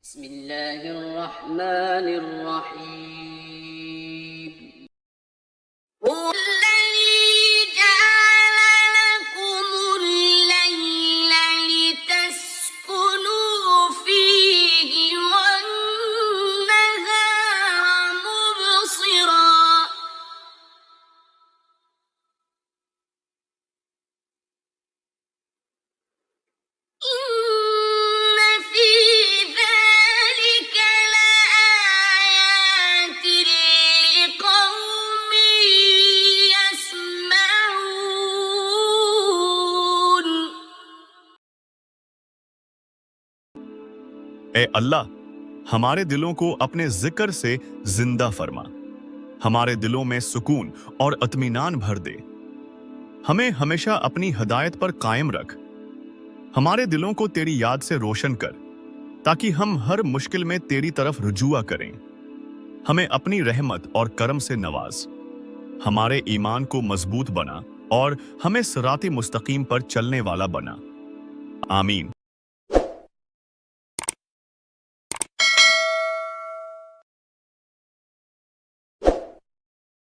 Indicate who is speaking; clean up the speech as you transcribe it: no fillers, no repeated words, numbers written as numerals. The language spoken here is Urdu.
Speaker 1: بسم اللہ الرحمن الرحیم هو الذی جعل لکم اللیل لتسکنوا فیہ والنہار مبصرا
Speaker 2: اے اللہ، ہمارے دلوں کو اپنے ذکر سے زندہ فرما، ہمارے دلوں میں سکون اور اطمینان بھر دے، ہمیں ہمیشہ اپنی ہدایت پر قائم رکھ، ہمارے دلوں کو تیری یاد سے روشن کر تاکہ ہم ہر مشکل میں تیری طرف رجوع کریں، ہمیں اپنی رحمت اور کرم سے نواز، ہمارے ایمان کو مضبوط بنا اور ہمیں صراط مستقیم پر چلنے والا بنا، آمین۔